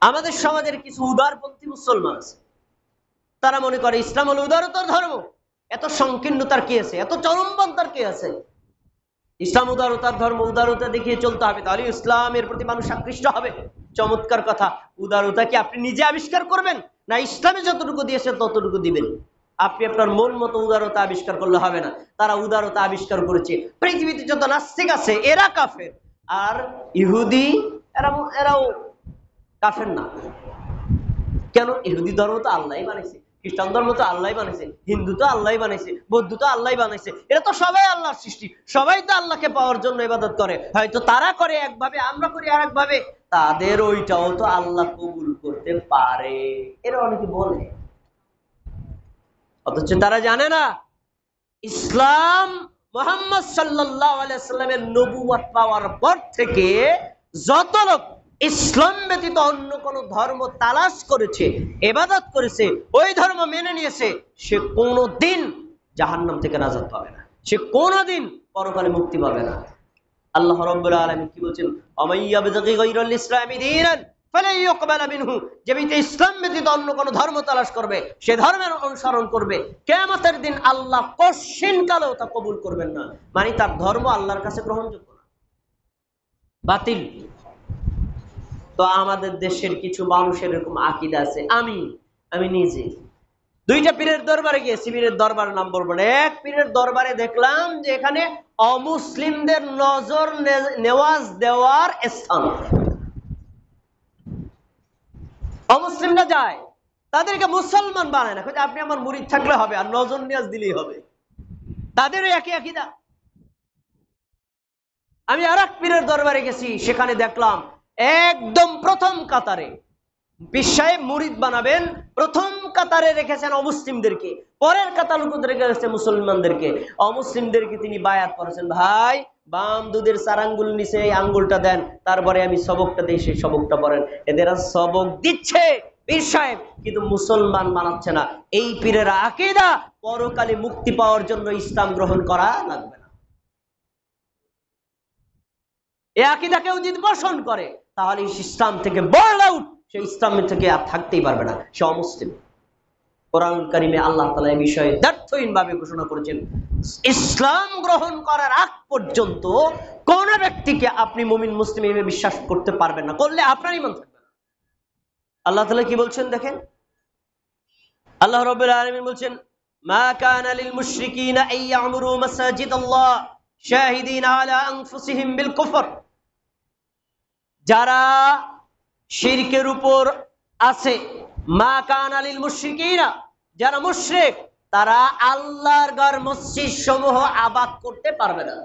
আমাদের সমাজের কিছু উদারপন্থী মুসলমান আছে, তারা মনে করে ইসলাম হলো উদারতার ধর্ম। এত সংকীর্ণতার কি আছে, এত চরমপন্থার কি আছে? ইসলাম উদারতার ধর্ম, উদারতা দেখিয়ে চলতে হবে, তাহলে ইসলামের প্রতি মানুষ আকৃষ্ট হবে। চমৎকার কথা। উদারতা কি আপনি নিজে আবিষ্কার করবেন, না ইসলামে যতটুকু দিয়েছে ততটুকু দিবেন? আপনি আপনার মন মতো উদারতা আবিষ্কার করলে হবে না। তারা উদারতা আবিষ্কার করেছে। পৃথিবীতে যত নাস্তিক আছে এরা কাফের, আর ইহুদি এরাও কাফের না। কেন? ইহুদি ধর্ম তো আল্লাহ বানাইছে, খ্রিস্টান ধর্ম তো আল্লাহ বানাইছে, হিন্দু তো আল্লাহ বানাইছে, বৌদ্ধ তো আল্লাহ বানাইছে। এরা তো সবাই আল্লাহর সৃষ্টি, সবাই তো আল্লাহকে পাওয়ার জন্য ইবাদত করে। হয়তো তারা করে একভাবে, আমরা করি আর একভাবে, তাদের ওইটাও তো আল্লাহ কবুল করতে পারে, এরা অনেকে বলে। অথচ তারা জানে না ইসলাম মুহাম্মদ সাল্লাল্লাহু আলাইহি সাল্লামের নবুয়ত পাওয়ার পর থেকে যত লোক ইসলাম ব্যতীত অন্য কোন ধর্ম তালাশ করেছে, ইবাদত করেছে, ওই ধর্ম মেনে নিয়েছে, সে কোনোদিন জাহান্নাম থেকে নাজাত পাবে না, সে কোনোদিন পরকালে মুক্তি পাবে না। আল্লাহ রাব্বুল আলামিন কি বলছেন? আমাইয়াবতাগি গায়রাল ইসলামি দীনান ফালাই ইউকবালা মিনহু। যে ব্যক্তি ইসলাম ব্যতীত অন্য কোন ধর্ম তালাশ করবে, সে ধর্মের অনুসরণ করবে, কিয়ামতের দিন আল্লাহ কোশ্চিন কালেও তা কবুল করবেন না। মানে তার ধর্ম আল্লাহর কাছে গ্রহণযোগ্য না, বাতিল। তো আমাদের দেশের কিছু মানুষের এরকম আকীদা আছে। আমি নিজে দুইটা পীরের দরবারে গিয়েছি। পীরের দরবারের নাম বলবো না। এক পীরের দরবারে দেখলাম যে এখানে অমুসলিমদের নজর নেওয়াজ দেওয়ার স্থান। অমুসলিমরা যায়, তাদেরকে মুসলমান বানায় না, আপনি আমার মুরিদ থাকলে হবে আর নজর নিয়াজ দিলেই হবে। তাদেরও একই আকীদা। আমি আর এক পীরের দরবারে গেছি, সেখানে দেখলাম একদম প্রথম কাতারে পীর সাহেব মুরিদ বানাবেন, প্রথম কাতারে রেখেছেন অমুসলিমদেরকে, পরের কাতার রেখেছেন মুসলমানদেরকে। অমুসলিমদেরকে তিনি বায়াত করেছেন, ভাই বাম দুধের 4 আঙ্গুল নিচে এই আঙ্গুলটা দেন, তারপরে আমি সবকটা দিই, সেই সবকটা পড়েন। এদের সবক দিচ্ছে পীর সাহেব, কিন্তু মুসলমান বানাচ্ছে না। এই পীরের আকীদা পরকালে মুক্তি পাওয়ার জন্য ইসলাম গ্রহণ করা লাগবে না। এই আকীদা কেউ যদি পোষণ করে, তাহলে ইসলাম থেকে বর্ন আউট, সে ইসলামের থেকে আর থাকতেই পারবে না, সে অমুসলিম। কোরআন কারিমে আল্লাহ তাআলা এই বিষয়ে দ্ব্যর্থহীনভাবে ঘোষণা করেছেন, ইসলাম গ্রহণ করার আগ পর্যন্ত কোন ব্যক্তিকে আপনি মুমিন মুসলিম হিসেবে বিশ্বাস করতে পারবেন না, করলে আপনার ঈমান থাকবে না। আল্লাহ তাআলা কি বলছেন দেখেন, আল্লাহ রাব্বুল আলামিন বলছেন, মা কানা লিল মুশরিকিনা আইয়ামুরু মাসাজিদাল্লাহ শাহিদিনা আলা আনফুসিহিম বিল কুফর। যারা শিরকের উপর আছে, মা কানা লিল মুশরিকিনা, যারা মুশরিক, তারা আল্লাহর ঘর মসজিদ সমূহ আবাদ করতে পারবে না।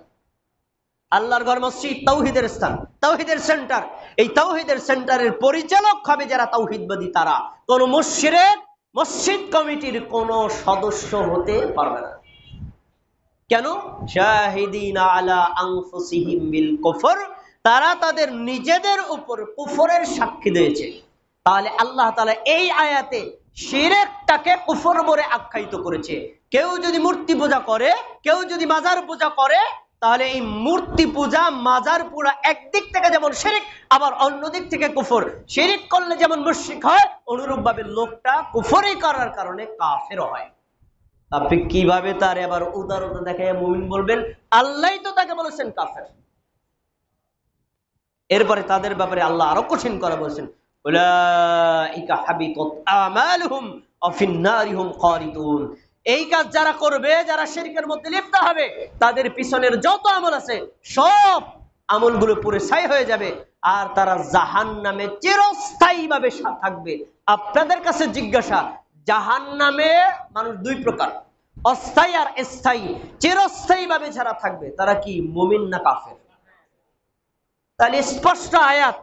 আল্লাহর ঘর মসজিদ তাওহীদের স্থান, তাওহীদের সেন্টার। এই তাওহীদের সেন্টারের পরিচালক হবে যারা তাওহীদবাদী, তারা। কোন মুশরিক মসজিদ কমিটির কোন সদস্য হতে পারবে না। কেন? শাহিদিনা আলা আনফুসিহিম বিল কুফর, তারা তাদের নিজেদের উপর কুফরের সাক্ষী দিয়েছে। তাহলে আল্লাহ তাআলা এই আয়াতে শিরকটাকে কুফর বলে আখ্যায়িত করেছে। কেউ যদি মূর্তি পূজা করে, কেউ যদি মাজার পূজা করে, তাহলে এই মূর্তি পূজা মাজার পূজা একদিক থেকে যেমন শিরক, আবার অন্য দিক থেকে কুফর। শিরক করলে যেমন মুশরিক হয়, অনুরূপভাবে লোকটা কুফরই করার কারণে কাফের হয়। আপনি কিভাবে তার আবার উদারতা দেখায় মুমিন বলবেন? আল্লাহই তো তাকে বলেছেন কাফের। এরপরে তাদের ব্যাপারে আল্লাহ আরো কঠিন করে বলেছেন, উলাইকা হাবিতাত আমালুহুম ওয়া ফিন নারি হুম খালিদুন। এই কাজ যারা করবে, যারা শিরকের মধ্যে লিপ্ত হবে, তাদের পিছনের যত আমল আছে সব আমলগুলো পুরো ছাই হয়ে যাবে, আর তারা জাহান্নামে চিরস্থায়ীভাবে থাকবে। আপনাদের কাছে জিজ্ঞাসা, জাহান্নামে মানুষ দুই প্রকার, অস্থায়ী আর স্থায়ী। চিরস্থায়ী ভাবে যারা থাকবে, তারা কি মুমিন না কাফের? তাহলে স্পষ্ট আয়াত,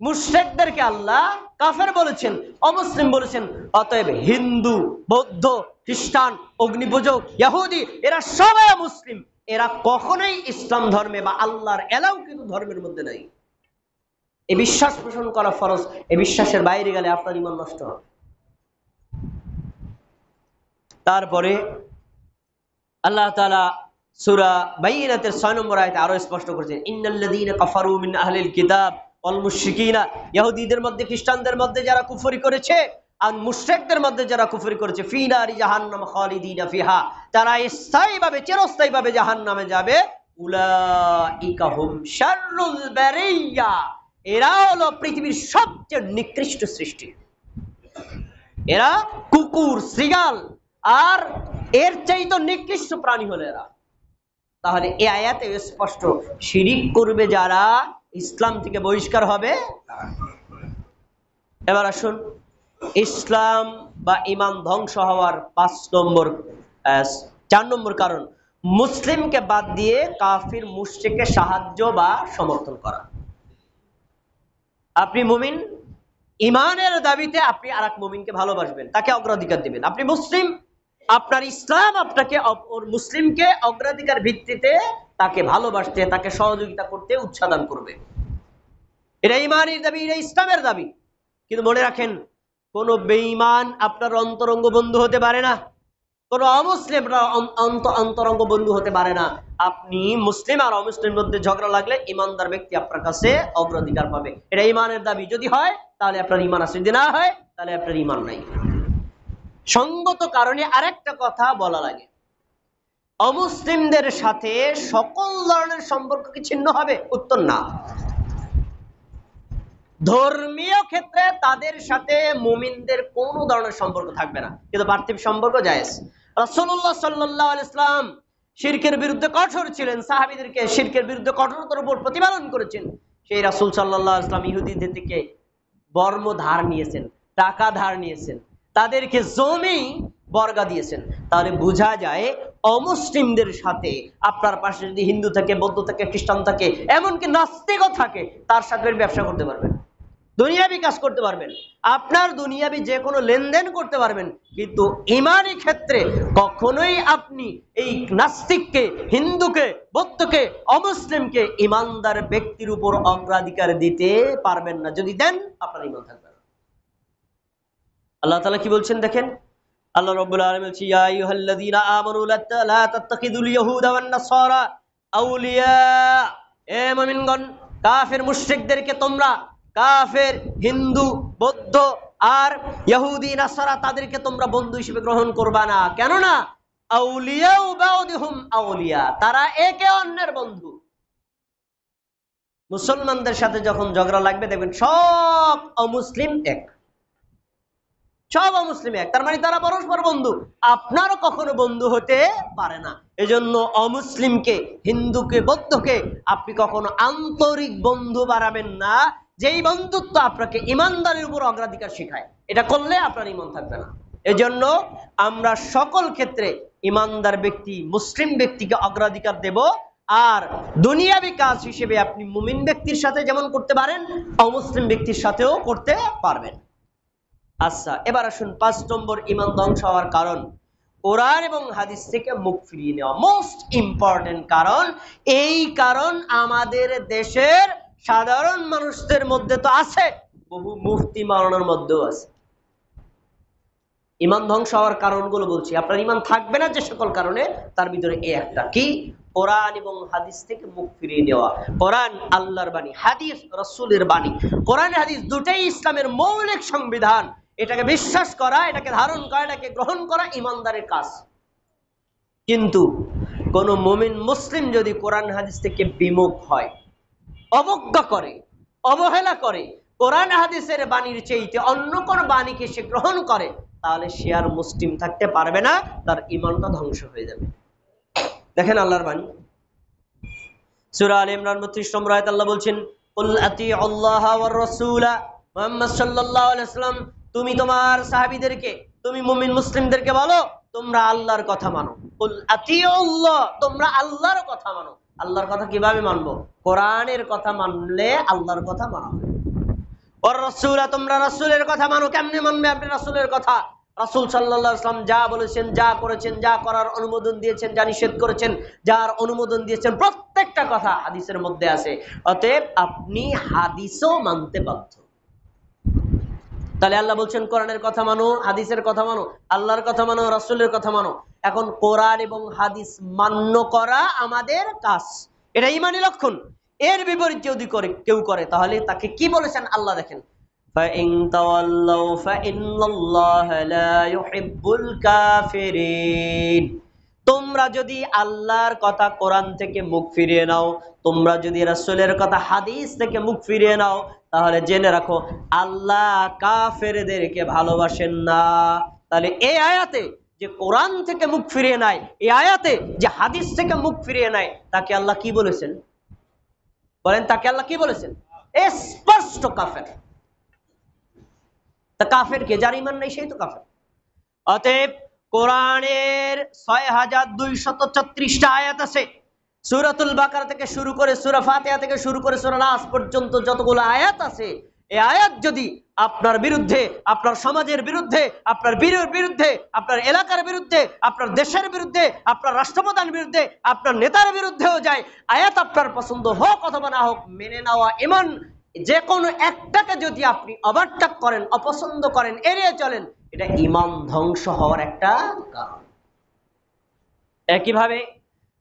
মুশরিকদেরকে আল্লাহ কাফের বলেছেন, অমুসলিম বলেছেন। অতএব হিন্দু, বৌদ্ধ, খ্রিস্টান, অগ্নিপূজক, ইহুদি, এরা সবাই মুসলিম। এরা কখনোই ইসলাম ধর্মে বা আল্লাহর এলাউকৃত ধর্মের মধ্যে নাই। এই বিশ্বাস পোষণ করা ফরজ। এই বিশ্বাসের বাইরে গেলে আপনার ঈমান নষ্ট হবে। তারপরে আল্লাহ তাআলা সূরা বাইনাতের 6 নম্বর আয়াতে আরো স্পষ্ট করেছেন, ইন্নাল্লাযীনা কাফারু মিন আহলিল কিতাব ওয়াল মুশরিকিনা, ইহুদিদের মধ্যে খ্রিস্টানদের মধ্যে যারা কুফরি করেছে আর মুশরিকদের মধ্যে যারা কুফরি করেছে, ফি নারি জাহান্নাম খালিদিনা ফিহা, তারা স্থায়ীভাবে চিরস্থায়ীভাবে জাহান্নামে যাবে। উলাইকা হুম শাররুল বারিয়া, এরা হলো পৃথিবীর সবচেয়ে নিকৃষ্ট সৃষ্টি। এরা কুকুর, শৃগাল আর এর চাইতে নিকৃষ্ট প্রাণী হলো এরা। তাহলে এই আয়াতে স্পষ্ট, শিরিক করবে যারা ইসলাম থেকে বহিষ্কার হবে। এবার আসুন, ইসলাম বা ঈমান ধ্বংস হওয়ার 4 নম্বর কারণ, মুসলিমকে বাদ দিয়ে কাফির মুশরিককে সাহায্য বা সমর্থন করা। আপনি মুমিন, ঈমানের দাবিতে আপনি আরেক মুমিনকে ভালোবাসবেন, তাকে অগ্রাধিকার দিবেন। আপনি মুসলিম, আপনার ইসলাম আপনাকে মুসলিমকে অগ্রাধিকার ভিত্তিতে তাকে ভালোবাসতে, তাকে সহযোগিতা করতে উৎসাহদান করবে। এটা ঈমানের দাবি, এটা ইসলামের দাবি। কিন্তু মনে রাখেন, কোন বেঈমান আপনার অন্তরঙ্গ বন্ধু হতে পারে না, কোন অমুসলিম অন্তরঙ্গ বন্ধু হতে পারে না। আপনি মুসলিম আর অমুসলিমের মধ্যে ঝগড়া লাগলে ঈমানদার ব্যক্তি আপনার কাছে অগ্রাধিকার পাবে। এটা ঈমানের দাবি। যদি হয় তাহলে আপনার ঈমান আছে, যদি না হয় তাহলে আপনার ঈমান নাই। সঙ্গত কারণে আরেকটা কথা বলা লাগে, অমুসলিমদের সাথে সকল ধরনের সম্পর্ক কি ছিন্ন হবে? উত্তর না। ধর্মীয় ক্ষেত্রে তাদের সাথে মুমিনদের কোন ধরনের সম্পর্ক থাকবে না, কিন্তু পার্থিব সম্পর্ক জায়েজ। রাসূলুল্লাহ সাল্লাল্লাহু আলাইহি ওয়াসাল্লাম শিরকের বিরুদ্ধে কঠোর ছিলেন, সাহাবীদেরকে শিরকের বিরুদ্ধে কঠোরতার উপর প্রতিপালন করেছেন। সেই রাসূল সাল্লাল্লাহু আলাইহি ওয়াসাল্লাম ইহুদিদের থেকে বর্ম ধার নিয়েছেন, টাকা ধার নিয়েছেন, তাদেরকে জমি বর্গা দিয়েছেন। তাহলে বোঝা যায় অমুসলিমদের সাথে আপনার পাশে যদি হিন্দু থাকে, বৌদ্ধ থাকে, খ্রিস্টান থাকে, এমনকি নাস্তিকও থাকে, তার সাথে ব্যবসা করতে পারবেন, দুনিয়াবি কাজ করতে পারবেন, আপনার দুনিয়াবি যে কোনো লেনদেন করতে পারবেন। কিন্তু ঈমানি ক্ষেত্রে কখনোই আপনি এই নাস্তিককে, হিন্দুকে, বৌদ্ধকে, অমুসলিমকে ঈমানদার ব্যক্তির উপর অগ্রাধিকার দিতে পারবেন না। যদি দেন, আপনার ঈমান থাকবে না। আল্লাহ তাআলা কি বলছেন দেখেন, আল্লাহ রাব্বুল আলামিন বলছেন, ইয়া আইয়ুহাল্লাযীনা আমানু লা তাত্তাখিযুল ইয়াহুদা ওয়ান নাসারা আউলিয়া, এ মুমিনগণ, কাফের মুশরিকদেরকে তোমরা, কাফের হিন্দু, বৌদ্ধ আর ইহুদি নাসারা, তাদেরকে তোমরা বন্ধু হিসেবে গ্রহণ করবা না। কেননা আউলিয়া বাউদিহুম আউলিয়া, তারা একে অন্যের বন্ধু। মুসলমানদের সাথে যখন ঝগড়া লাগবে, দেখবেন সব অমুসলিম এক, সব অমুসলিম এক, তার মানে তারা পরস্পর বন্ধু। আপনারও কখনো বন্ধু হতে পারে না। এজন্য অমুসলিমকে, হিন্দুকে, বৌদ্ধকে আপনি কখনো আন্তরিক বন্ধু বানাবেন না, যেই বন্ধুত্ব আপনাকে ঈমানদারের উপর অগ্রাধিকার শেখায়। এটা করলে আপনার ঈমান থাকবে না। এজন্য আমরা সকল ক্ষেত্রে ঈমানদার ব্যক্তি, মুসলিম ব্যক্তিকে অগ্রাধিকার দেব। আর দুনিয়াবি কাজ হিসেবে আপনি মুমিন ব্যক্তির সাথে যেমন করতে পারেন, অমুসলিম ব্যক্তির সাথেও করতে পারবেন। আচ্ছা, এবার আসুন 5 নম্বর ঈমান ধ্বংস হওয়ার কারণ, কোরআন এবং হাদিস থেকে মুখ ফিরিয়ে নেওয়া। মোস্ট ইম্পর্টেন্ট কারণ। এই কারণ আমাদের দেশের সাধারণ মানুষদের মধ্যে তো আছে, বহু মুফতি মাওলানার মধ্যেও আছে। ঈমান ধ্বংস হওয়ার কারণগুলো বলছি। আপনার ঈমান থাকবে না যে সকল কারণে, তার ভিতরে এই একটা কি, কোরআন এবং হাদিস থেকে মুখ ফিরিয়ে নেওয়া। কোরআন আল্লাহর বাণী, হাদিস রাসূলের বাণী। কোরআন হাদিস দুটাই ইসলামের মৌলিক সংবিধান। এটাকে বিশ্বাস করা, এটাকে ধারণ করা, এটাকে গ্রহণ করা ঈমানদারের কাজ। কিন্তু কোন মুমিন মুসলিম যদি কোরআন হাদিস থেকে বিমুখ হয়, অবজ্ঞা করে, অবহেলা করে, কোরআন হাদিসের বাণীর চাইতে অন্য কোন বাণীকে সে গ্রহণ করে, তাহলে সে আর মুসলিম থাকতে পারবে না, তার ঈমানটা ধ্বংস হয়ে যাবে। দেখেন আল্লাহর বাণী, সূরা আলে ইমরান 32 নম্বর আয়াতে আল্লাহ বলছেন, কুল আতিউল্লাহ ওয়ার রাসূলা, মুহাম্মদ সাল্লাল্লাহু আলাইহি ওয়াসাল্লাম, তুমি তোমার সাহাবীদেরকে, তুমি মুমিন মুসলিমদেরকে বলো, তোমরা আল্লাহর কথা মানো। কুল আতিউল্লাহ, তোমরা আল্লাহর কথা মানো। আল্লাহর কথা কিভাবে মানবো? কোরআনের কথা মানলে আল্লাহর কথা মানা হবে। ওয়ার রাসূলা, তোমরা রাসূলের কথা মানো। কেমনে মানবে আপনি রাসূলের কথা? রাসূল সাল্লাল্লাহু আলাইহি ওয়াসাল্লাম যা বলেছেন, যা করেছেন, যা করার অনুমোদন দিয়েছেন, যা নিষেধ করেছেন, যার অনুমোদন দিয়েছেন, প্রত্যেকটা কথা হাদিসের মধ্যে আছে। অতএব আপনি হাদিসও মানতে বাধ্য। তাহলে আল্লাহ বলছেন কোরআনের কথা মানো, হাদিসের কথা মানো, আল্লাহর কথা মানো, রাসূলের কথা মানো। এখন কোরআন এবং হাদিস মান্য করা আমাদের কাজ, এটা ঈমানি লক্ষণ। এর বিপরীত যদি কেউ করে তাহলে তাকে কি বলেছেন আল্লাহ দেখেন, فَإِن تَوَلَّوْا فَإِنَّ اللَّهَ لَا يُحِبُّ الْكَافِرِينَ। তোমরা যদি আল্লাহর কথা কোরআন থেকে মুখ ফিরিয়ে নাও, তোমরা যদি রাসূলের কথা হাদিস থেকে মুখ ফিরিয়ে নাও, তাহলে জেনে রাখো আল্লাহ কাফেরদেরকে ভালোবাসেন না। তাহলে এই আয়াতে যে কোরআন থেকে মুখ ফিরিয়ে নেয়, এই আয়াতে যে হাদিস থেকে মুখ ফিরিয়ে নেয়, তাকে আল্লাহ কি বলেছেন বলেন? তাকে আল্লাহ কি বলেছেন? স্পষ্ট কাফের। তা কাফের কে? যার ঈমান নেই সেই তো কাফের। অতএব কোরআনের ৬২৩৪টা আয়াত আছে। সূরাতুল বাকারা থেকে শুরু করে সূরা ফাতিহা থেকে শুরু করে সূরা নাস পর্যন্ত যতগুলো আয়াত আছে, এই আয়াত যদি আপনার বিরুদ্ধে, আপনার সমাজের বিরুদ্ধে, আপনার বীরের বিরুদ্ধে, আপনার এলাকার বিরুদ্ধে, আপনার দেশের বিরুদ্ধে, আপনার রাষ্ট্রপ্রধানের বিরুদ্ধে, আপনার নেতার বিরুদ্ধেও যায়, আয়াত আপনার পছন্দ হোক অথবা না হোক, মেনে নেওয়া ঈমান। যে কোনো একটাকে যদি আপনি ওভারটেক করেন, অপছন্দ করেন, এড়িয়ে চলেন, এটা ঈমান ধ্বংস হওয়ার একটা কারণ। একইভাবে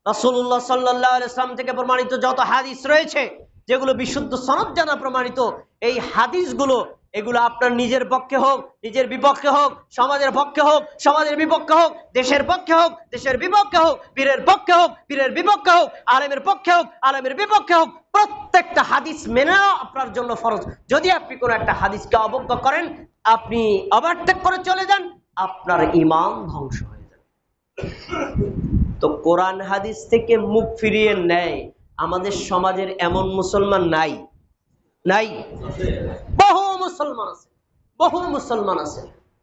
রাসূলুল্লাহ সাল্লাল্লাহু আলাইহি ওয়াসাল্লাম থেকে প্রমাণিত যত হাদিস রয়েছে, যেগুলো বিশুদ্ধ সনদ জানা প্রমাণিত, এই হাদিসগুলো এগুলো আপনার নিজের পক্ষে হোক, নিজের বিপক্ষে হোক, সমাজের পক্ষে হোক, সমাজের বিপক্ষে হোক, দেশের পক্ষে হোক, দেশের বিপক্ষে হোক, পীরের পক্ষে হোক, পীরের বিপক্ষে হোক, আলেমের পক্ষে হোক, আলেমের বিপক্ষে হোক, প্রত্যেকটা হাদিস মেনে নেওয়া আপনার জন্য ফরজ। যদি আপনি কোনো একটা হাদিসকে অবজ্ঞা করেন, আপনি ওভারটেক করে চলে যান, আপনার ঈমান ধ্বংস হয়ে যাবে। তো কোরআন হাদিস থেকে মুখ ফিরিয়ে নেয় আমাদের সমাজের এমন মুসলমান নাই? নাই? বহু মুসলমান আছে, বহু মুসলমান আছে।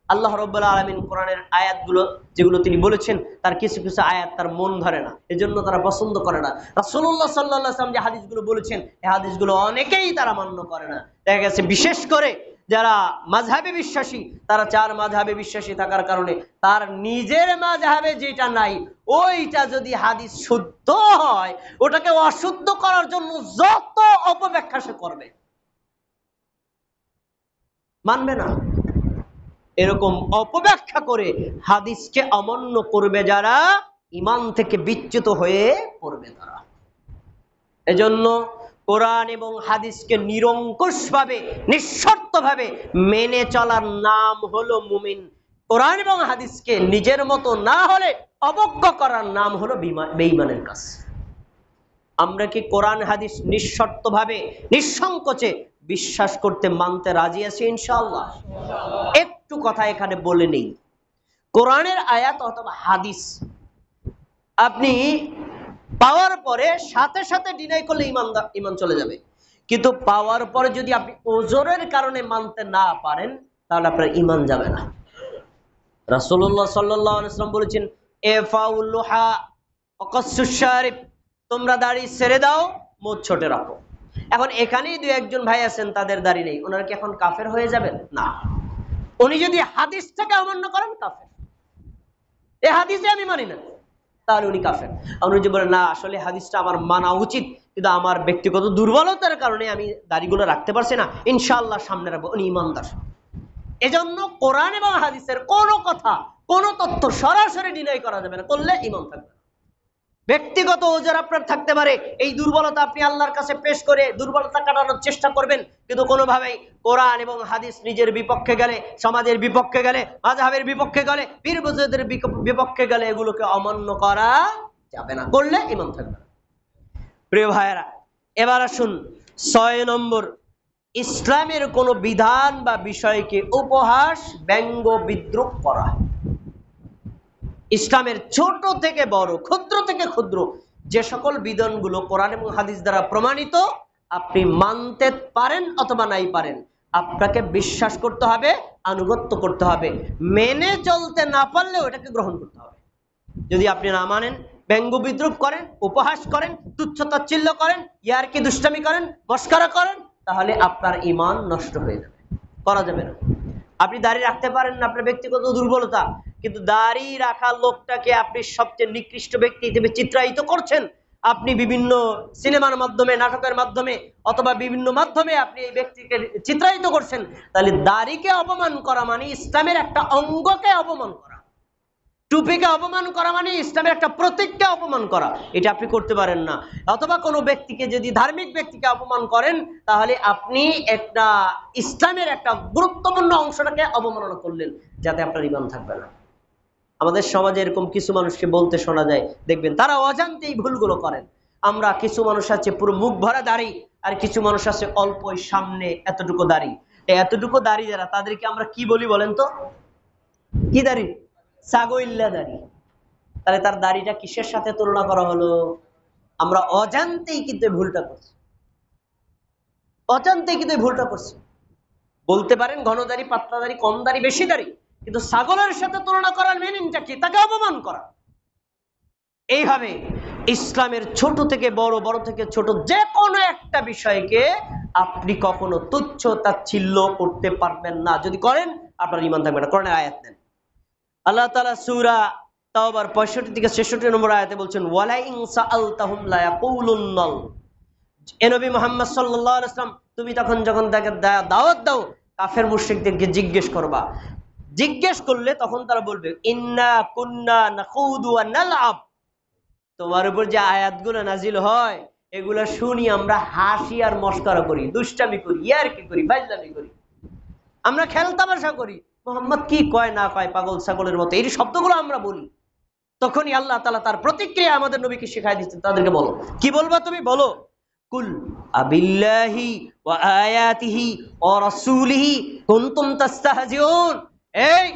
আল্লাহ রাব্বুল আলামিন কোরআনের আয়াতগুলো যেগুলো তিনি বলেছেন, তার কিছু কিছু আয়াত তার মন ধরে না, এজন্য তারা পছন্দ করে না। রাসূলুল্লাহ সাল্লাল্লাহু আলাইহি ওয়াসাল্লাম যে হাদিসগুলো বলেছেন, এই হাদিসগুলো অনেকেই তারা মান্য করে না। দেখা গেছে বিশেষ করে যারা মাযহাবে বিশ্বাসী, তারা চার মাযহাবে বিশ্বাসী থাকার কারণে তার নিজের মাযহাবে যেটা নাই, ওইটা যদি হাদিস শুদ্ধ হয়, ওটাকে অশুদ্ধ করার জন্য যত অপব্যাখ্যা সে করবে, মানবে না। এরকম অপব্যাখ্যা করে হাদিসকে অমান্য করবে যারা, ঈমান থেকে বিচ্যুত হয়ে পড়বে তারা। এজন্য কোরআন এবং হাদিসকে নিরঙ্কুশভাবে, নিঃশর্তভাবে মেনে চলার নাম হলো মুমিন। কোরআন এবং হাদিসকে নিজের মতো না হলে অবজ্ঞা করার নাম হলো বেঈমানের কাজ। আমরা কি কোরআন হাদিস নিঃশর্তভাবে, নিঃসংকোচে বিশ্বাস করতে, মানতে রাজি আছি ইনশাআল্লাহ? একটু কথা এখানে বলে নেই। কোরআনের আয়াত অথবা হাদিস আপনি পাওয়ার পরে সাথে সাথে ডিনাই করলে ঈমান চলে যাবে, কিন্তু পাওয়ার পরে যদি আপনি ওজরের কারণে মানতে না পারেন, তাহলে আপনার ঈমান যাবে না। রাসূলুল্লাহ সাল্লাল্লাহু আলাইহি ওয়াসাল্লাম বলেছেন, ইফাউল লুহা ওয়াকাসসুশ শারিব, তোমরা দাড়ি ছেড়ে দাও, মুখ ছোট রাখো। এখন এখানেই দুই একজন ভাই আছেন তাদের দাড়ি নেই, ওনারা কি এখন কাফের হয়ে যাবেন? না। উনি যদি হাদিসটাকে অমান্য করেন, কাফের। এই হাদিসে আমি মানি না, তাহলে উনি কাফের। উনি যদি বলেন না আসলে হাদিসটা আমার মানা উচিত, কিন্তু আমার ব্যক্তিগত দুর্বলতার কারণে আমি দাড়িগুলো রাখতে পারছি না, ইনশাআল্লাহ সামনে রাখবো, উনি ঈমানদার। এজন্য কোরআন এবং হাদিসের কোনো কথা, কোনো তথ্য সরাসরি ডিনাই করা যাবে না, করলে ঈমান থাকবে। ব্যক্তিগত ওজর আপনার থাকতে পারে, এই দুর্বলতা আপনি আল্লাহর কাছে পেশ করে দুর্বলতা কাটানোর চেষ্টা করবেন, কিন্তু কোনোভাবেই কোরআন এবং হাদিস নিজের বিপক্ষে গেলে, সমাজের বিপক্ষে গেলে, মাযহাবের বিপক্ষে গেলে, পীর বুজুর্গদের বিপক্ষে গেলে এগুলোকে অমান্য করা যাবে না, করলে ঈমান থাকবে না। প্রিয় ভাইয়েরা, এবার আসুন ৬ নম্বর, ইসলামের কোনো বিধান বা বিষয়কে উপহাস, ব্যঙ্গ, বিদ্রূপ করা। ইসলামের ছোট থেকে বড়, ক্ষুদ্র থেকে ক্ষুদ্র যে সকল বিধানগুলো কোরআন এবং হাদিস দ্বারা প্রমাণিত, আপনি মানতে পারেন অথবা নাই পারেন, আপনাকে বিশ্বাস করতে হবে, আনুগত্য করতে হবে। মেনে চলতে না পারলেও এটাকে গ্রহণ করতে হবে। যদি আপনি না মানেন, ব্যঙ্গ বিদ্রূপ করেন, উপহাস করেন, তুচ্ছ-তাচ্ছিল্য করেন, ইয়ারকি দুষ্টামি করেন, মস্করা করেন, তাহলে আপনার ঈমান নষ্ট হয়ে যাবে, করা যাবে না। আপনি দাড়ি রাখতে পারেন না, আপনার ব্যক্তিগত দুর্বলতা, কিন্তু দাড়ি রাখা লোকটাকে আপনি সবচেয়ে নিকৃষ্ট ব্যক্তি হিসেবে চিত্রায়িত করছেন। আপনি বিভিন্ন সিনেমার মাধ্যমে, নাটকের মাধ্যমে অথবা বিভিন্ন মাধ্যমে আপনি এই ব্যক্তিকে চিত্রায়িত করছেন, তাহলে দাড়িকে অপমান করা মানে ইসলামের একটা অঙ্গকে অপমান করা। টুপিকে অপমান করা মানে ইসলামের একটা প্রতীককে অপমান করা, এটা আপনি করতে পারেন না। অথবা কোনো ব্যক্তিকে যদি ধার্মিক ব্যক্তিকে অপমান করেন, তাহলে আপনি একটা ইসলামের একটা গুরুত্বপূর্ণ অংশটাকে অবমাননা করলেন, যাতে আপনার ঈমান থাকবে না। আমাদের সমাজে এরকম কিছু মানুষকে বলতে শোনা যায়, দেখবেন তারা অজান্তেই ভুলগুলো করেন। আমরা কিছু মানুষ আছে পুরো মুখ ভরা দাড়ি, আর কিছু মানুষ আছে অল্পই সামনে এতটুকু দাড়ি। এতটুকু দাড়ি যারা, তাদেরকে আমরা কি বলি বলেন তো? কি দাড়ি? ছাগইল্লা দাড়ি। তাহলে তার দাড়িটা কিসের সাথে তুলনা করা হলো? আমরা অজান্তেই কিন্তু ভুলটা করছি, অজান্তেই কিন্তু ভুলটা করছি। বলতে পারেন ঘন দাড়ি, পাতলা দাড়ি, কম দাড়ি, বেশি দাড়ি, কিন্তু ছাগলের সাথে তুলনা করার মিনিংটা কি? তাকে অপমান করা। এইভাবে ইসলামের ছোট থেকে বড়, বড় থেকে ছোট যে কোনো একটা বিষয়কে আপনি কখনো তুচ্ছ তাচ্ছিল্য করতে পারবেন না। যদি করেন, আপনার ঈমান থাকবে না। কোরআনের আয়াত নেন, আল্লাহ তাআলা সূরা তাওবার 65 থেকে 66 নম্বর আয়াতে বলছেন, ওয়ালা ইন সাআলতাহুম লা ইয়াকুলুন্নাল। এ নবী মুহাম্মদ সাল্লাল্লাহু আলাইহি ওয়াসাল্লাম, তুমি তখন যখন তাকে দাওয়াত দাও, কাফের মুশরিকদেরকে জিজ্ঞেস করবা। জিজ্ঞেস করলে তখন তারা বলবে, ইন্না কুন্না নাখুদু ওয়া নালআব। তোমার উপর যে আয়াতগুলো নাজিল হয়, এগুলা শুনি আমরা হাসি আর মশকরা করি, দুষ্টামি করি, ইয়ারকি করি, ফাজলামি করি, আমরা খেলতামাশা করি। মোহাম্মদ কি কয় না কয়, পাগল ছাগলের মতো এই শব্দগুলো আমরা বলি। তখনই আল্লাহ তাআলা তার প্রতিক্রিয়া আমাদের নবীকে শিখাই দিচ্ছেন, তাদেরকে বলো, কি বলবা তুমি? বলো, কুল আবিল্লাহি ওয়া আয়াতিহি ওয়া রাসূলিহি কুনতুম তাস্তাহজিউন। এই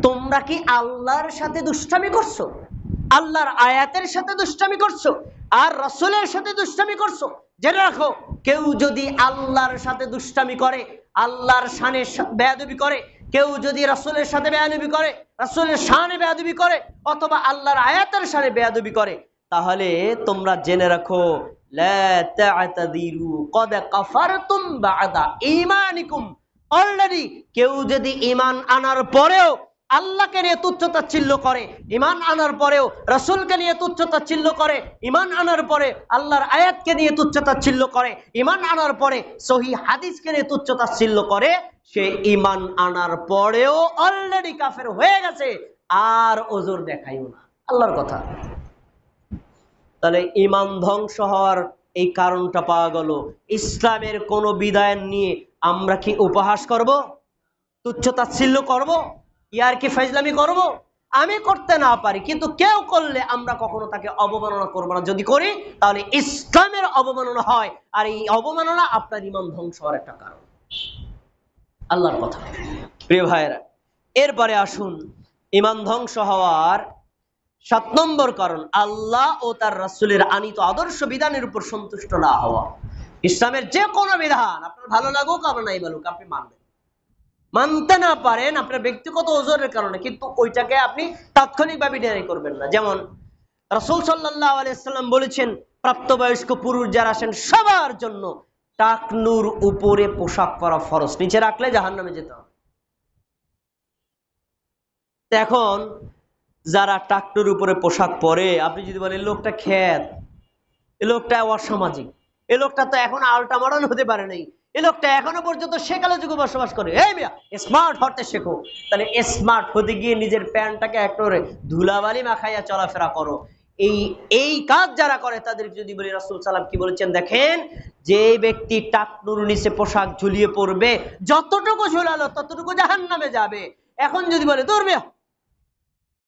তোমরা কি আল্লাহর সাথে দুষ্টামি করছো, আল্লাহর আয়াতের সাথে দুষ্টামি করছো, আর রাসূলের সাথে দুষ্টামি করছো? জেনে রাখো, কেউ যদি আল্লাহর সাথে দুষ্টামি করে, আল্লাহর শানে বেয়াদবি করে, কেউ যদি রাসূলের সাথে বেয়াদবি করে, রাসূলের শানে বেয়াদবি করে, অথবা আল্লাহর আয়াতের শানে বেয়াদবি করে, তাহলে তোমরা জেনে রাখো, লা তা'তাযিরু ক্বাদ কাফারতুম বা'দা ঈমানিকুম। অলরেডি কেউ যদি ঈমান আনার পরেও আল্লাহকে নিয়ে তুচ্ছতাচ্ছিল্য করে, ঈমান আনার পরেও রাসূলকে নিয়ে তুচ্ছতাচ্ছিল্য করে, ঈমান আনার পরে আল্লাহর আয়াতকে নিয়ে তুচ্ছতাচ্ছিল্য করে, ঈমান আনার পরে সহিহ হাদিসকে নিয়ে তুচ্ছতাচ্ছিল্য করে, সে ঈমান আনার পরেও অলরেডি কাফের হয়ে গেছে। আর ওজর দেখাইও না, আল্লাহর কথা। তাহলে ঈমান ধ্বংস হওয়ার এই কারণটা পাওয়া গেল। ইসলামের কোন বিধান নিয়ে আমরা কি উপহাস করব, তুচ্ছতাচ্ছিল্য করব, ইয়ারকি ফাজলামি করব? আমি করতে না পারি, কিন্তু কেউ করলে আমরা কখনো তাকে অবমাননা করব না। যদি করি, তাহলে ইসলামের অবমাননা হয়, আর এই অবমাননা আপনার ঈমান ধ্বংস হওয়ার একটা কারণ। আল্লাহর কথা। প্রিয় ভাইয়েরা, এরপরে আসুন ঈমান ধ্বংস হওয়ার 7 নম্বর কারণ, আল্লাহ ও তার রাসূলের আনিত আদর্শ বিধানের উপর সন্তুষ্ট না হওয়া। ইসলামের যে কোনো বিধান আপনার ভালো লাগুক আর নাই লাগুক, আপনি মানবেন। মানতে না পারেন আপনার ব্যক্তিগত ওজরের কারণে, কিন্তু ওইটাকে আপনি তাৎক্ষণিকভাবে ডিনাই করবেন না। যেমন রাসূল সাল্লাল্লাহু আলাইহি ওয়াসাল্লাম বলেছেন, প্রাপ্তবয়স্ক পুরুষ যারা আছেন সবার জন্য টাকনুর উপরে পোশাক পরা ফরজ, নিচে রাখলে জাহান্নামে যেতে হবে। এখন যারা টাকনুর উপরে পোশাক পরে, আপনি যদি বলেন লোকটা খ্যাত, এ লোকটা অসামাজিক, এ লোকটা তো এখন আলটা মডার্ন হতে পারে নাই, এ লোকটা এখনো পর্যন্ত সেকালে যুগে বসবাস করে, এই মিয়া স্মার্ট হতে শেখো। তাহলে স্মার্ট হতে গিয়ে নিজের প্যান্টটাকে একেবারে ধুলাবালি মাখাইয়া চলাফেরা করো। এই কাজ যারা করে তাদের যদি বলি, রাসূল সাল্লাল্লাহু কি বলেছেন দেখেন, যে ব্যক্তি টাকনুর নিচে পোশাক ঝুলিয়ে পড়বে, যতটুকু ঝুলালো ততটুকু জাহান্নামে যাবে। এখন যদি বলে দূর মিয়া,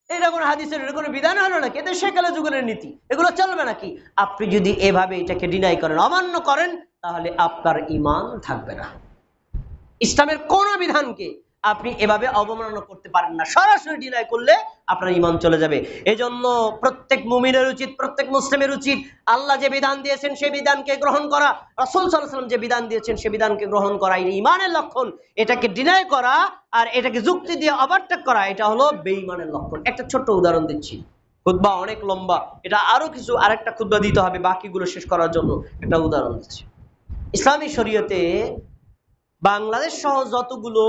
এটা কোনো হাদিসের এটা কোনো বিধান হলো নাকি, এটা সেকালে যুগের নীতি, এগুলো চলবে নাকি? আপনি যদি এভাবে এটাকে ডিনাই করেন, অমান্য করেন, তাহলে আপনার ঈমান থাকবে না। ইসলামের কোন বিধানকে আপনি এভাবে অবমাননা করতে পারেন না। সরাসরি ডিনাই করলে আপনার ঈমান চলে যাবে। এজন্য প্রত্যেক মুমিনের উচিত, প্রত্যেক মুসলিমের উচিত, আল্লাহ যে বিধান দিয়েছেন সেই বিধানকে গ্রহণ করা, রাসূল সাল্লাল্লাহু আলাইহি ওয়াসাল্লাম যে বিধান দিয়েছেন সেই বিধানকে গ্রহণ করা। এই ঈমানের লক্ষণ। এটাকে ডিনাই করা আর এটাকে যুক্তি দিয়ে ওভারটেক করা, এটা হলো বেঈমানের লক্ষণ। একটা ছোট্ট উদাহরণ দিচ্ছি, খুতবা অনেক লম্বা, এটা আরো কিছু আরেকটা খুতবা দিতে হবে বাকিগুলো শেষ করার জন্য। একটা উদাহরণ দিচ্ছি। ইসলামী শরীয়তে বাংলাদেশ সহ যতগুলো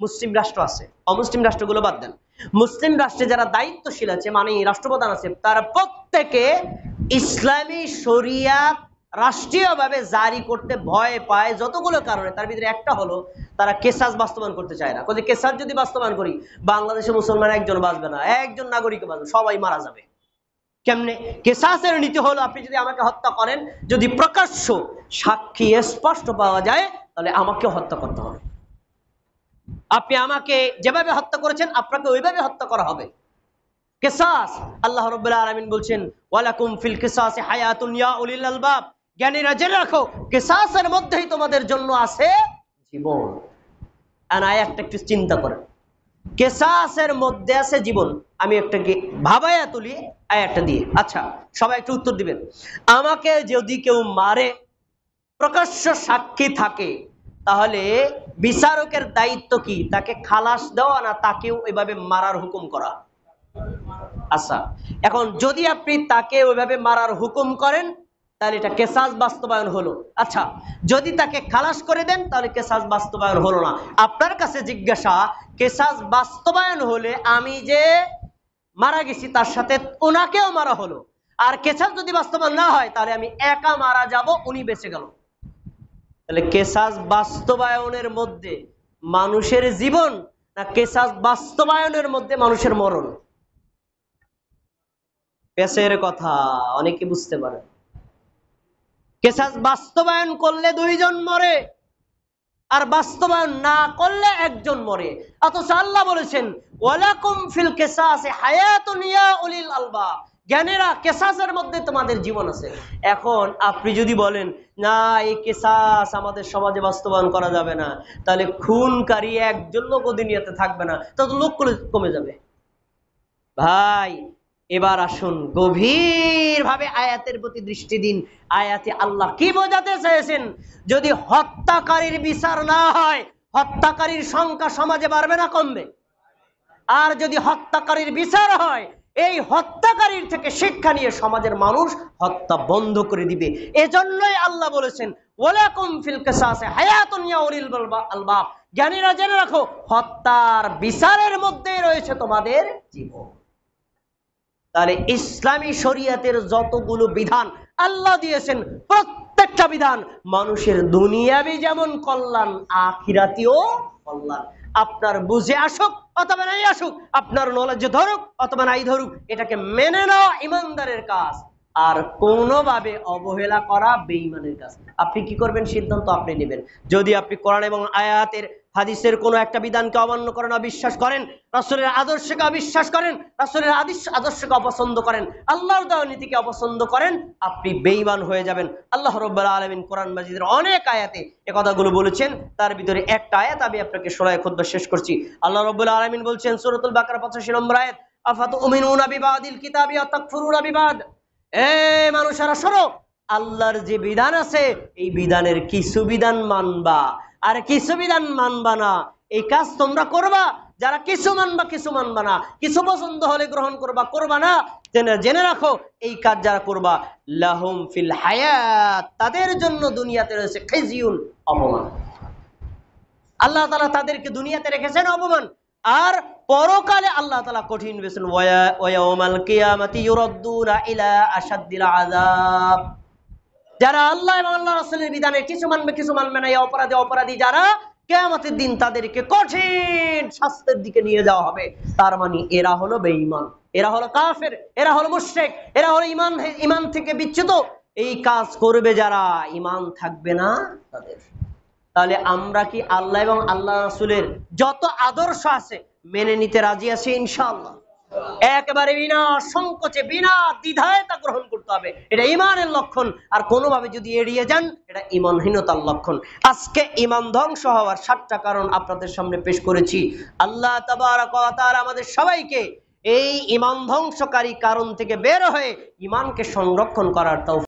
মুসলিম রাষ্ট্র আছে, অমুসলিম রাষ্ট্রগুলো বাদ দেন, মুসলিম রাষ্ট্রে যারা দায়িত্বশীল আছে, মানে রাষ্ট্রপ্রধান আছে, তারা প্রত্যেকে ইসলামী শরিয়াত রাষ্ট্রীয়ভাবে জারি করতে ভয় পায় যতগুলো কারণে, তার ভিতরে একটা হলো তারা কেসাস বাস্তবায়ন করতে চায় না। কেসাস যদি বাস্তবায়ন করি বাংলাদেশে মুসলমান একজন বাঁচবে না, একজন নাগরিক বাঁচবে, সবাই মারা যাবে। কেমনে? কেসাসের নীতি হলো আপনি যদি আমাকে হত্যা করেন, যদি প্রকাশ্য সাক্ষী স্পষ্ট পাওয়া যায় তাহলে আমাকে হত্যা করতে হবে। আপনি আমাকে যেভাবে হত্যা করেছেন আপনাকে ওইভাবে হত্যা করা হবে। কিসাস, আল্লাহ রাব্বুল আলামিন বলছেন ওয়ালাকুম ফিল কিসাসি হায়াতুন ইয়া উলিল আলবাব, জ্ঞানীরা জেনে রাখো কিসাসের মধ্যেই তোমাদের জন্য আছে জীবন। আয়াতটা একটু চিন্তা করেন, কিসাসের মধ্যে আছে জীবন। আমি একটাকে ভাবাইয়া তুলি আয়াতটা দিয়ে। আচ্ছা সবাই একটু উত্তর দিবেন। আমাকে যদি কেউ মারে, প্রকাশ্য সাক্ষী থাকে, তাহলে বিচারকের দায়িত্ব কি? তাকে খালাস দেওয়া না তাকেও ওইভাবে মারার হুকুম করা? আচ্ছা এখন যদি আপনি তাকে ওইভাবে মারার হুকুম করেন তাহলে এটা কেসাস বাস্তবায়ন হলো। আচ্ছা যদি তাকে খালাস করে দেন তাহলে কেসাস বাস্তবায়ন হলো না। আপনার কাছে জিজ্ঞাসা, কেসাস বাস্তবায়ন হলে আমি যে মারা গেছি তার সাথে ওনাকেও মারা হলো, আর কেসাস যদি বাস্তবায়ন না হয় তাহলে আমি একা মারা যাব, উনি বেঁচে গেল। তাহলে কেসাস বাস্তবায়নের মধ্যে মানুষের জীবন না কেসাস বাস্তবায়নের মধ্যে মানুষের মরণ? পেশের কথা অনেকে বুঝতে পারে। কেসাস বাস্তবায়ন করলে দুইজন মরে, আর বাস্তবায়ন না করলে একজন মরে। অথচ আল্লাহ বলেছেন ওয়ালাকুম ফিল কিসাসি হায়াতুন ইয়া উলিল আলবাব, জ্ঞানীরা কেসাসের মধ্যে তোমাদের জীবন আছে। এখন আপনি যদি বলেন না এই কেসাস আমাদের সমাজে বাস্তবায়ন করা যাবে না, তাহলে খুনকারী একজন লোক দুনিয়াতে থাকবে না, তাহলে লোক কমে যাবে। ভাই এবার আসুন গভীরভাবে আয়াতের প্রতি দৃষ্টি দিন। আয়াতে আল্লাহ কি বোঝাতে চেয়েছেন? যদি হত্যাকারীর বিচার না হয় হত্যাকারীর সংখ্যা সমাজে বাড়বে না কমবে? আর যদি হত্যাকারীর বিচার হয় এই হত্যাকারীর থেকে শিক্ষা নিয়ে সমাজের মানুষ হত্যা বন্ধ করে দিবে। এজন্যই আল্লাহ বলেছেন ওয়ালাকুম ফিল কিসাসি হায়াতুন ইয়া উলিল আলবাব, জ্ঞানীরা জেনে রাখো হত্যার বিচারের মধ্যেই রয়েছে তোমাদের জীবন। তাহলে ইসলামী শরিয়াতের যতগুলো বিধান আল্লাহ দিয়েছেন প্রত্যেকটা বিধান মানুষের দুনিয়াবি যেমন কল্যাণ, আখিরাতেও কল্যাণ। আপনার বুঝে আসুক অথবা নাই আসুক, আপনার নলেজে ধরুক অথবা নাই ধরুক, এটাকে মেনে নেওয়া ইমানদারের কাজ, আর কোনোভাবে অবহেলা করা বেঈমানের কাজ। আপনি কি করবেন সিদ্ধান্ত আপনি নেবেন। যদি আপনি কোরআন এবং আয়াতের হাদিসের কোনো একটা বিধানকে অমান্য করেন, অবিশ্বাস করেন, রাসূলের আদর্শকে অবিশ্বাস করেন, রাসূলের আদর্শকে অপছন্দ করেন, আল্লাহর দেওয়া নীতিকে অপছন্দ করেন, আপনি বেঈমান হয়ে যাবেন। আল্লাহ রাব্বুল আলামিন কোরআন মাজিদের অনেক আয়াতে এ কথাগুলো বলেছেন। তার ভিতরে একটা আয়াত আমি আপনাকে শোনায় খুতবা শেষ করছি। আল্লাহ রাব্বুল আলামিন বলছেন সূরাতুল বাকারা 85 নম্বর আয়াত, আফাতুমিনুনা বিবাদিল কিতাবি ওয়া তাকফুরুনা বিবাদ। এ মানুষেরা শোনো, আল্লাহর যে বিধান আছে এই বিধানের কিছু বিধান মানবা আর কিছু বিধান মানবা না, এই কাজ তোমরা করবা। যারা কিছু মানবা কিছু মানবা না, কিছু পছন্দ হলে গ্রহণ করবা, করবা না, জেনে রাখো এই কাজ যারা করবা লাহুম ফিল হায়াত, তাদের জন্য দুনিয়াতে রয়েছে খিজিউন, অপমান। আল্লাহ তাআলা তাদেরকে দুনিয়াতে রেখেছেন অপমান, আর পরকালে আল্লাহ তাআলা কঠিন বেছেন ওয়া ইয়াউমাল কিয়ামাতি ইউরাদ্দুনা ইলা আশাদ্দিল আযাব। যারা আল্লাহ এবং আল্লাহর রাসূলের বিধানে কিছু মানবে কিছু মানবে না, এই অপরাধী যারা কিয়ামতের দিন তাদেরকে কঠিন শাস্তির দিকে নিয়ে যাওয়া হবে। তার মানে এরা হলো বেঈমান, এরা হলো কাফের, এরা হলো মুশরিক, এরা হলো ঈমান থেকে বিচ্যুত। এই কাজ করবে যারা, ঈমান থাকবে না তাদের। তাহলে আমরা কি আল্লাহ এবং আল্লাহ রাসূলের যত আদর্শ আছে মেনে নিতে রাজি আছি ইনশাআল্লাহ? একেবারে বিনা সংকোচে বিনা দ্বিধায় তা গ্রহণ করতে হবে, এটা ঈমানের লক্ষণ। আর কোনোভাবে যদি এড়িয়ে যান এটা ঈমানহীনতার লক্ষণ। আজকে ঈমান ধ্বংস হওয়ার 7টা কারণ আপনাদের সামনে পেশ করেছি। আল্লাহ তাবারক ওয়া তাআলা আমাদের সবাইকে এই ঈমান ধ্বংসকারী কারণ থেকে বের হয়ে ঈমানকে সংরক্ষণ করার তৌফিক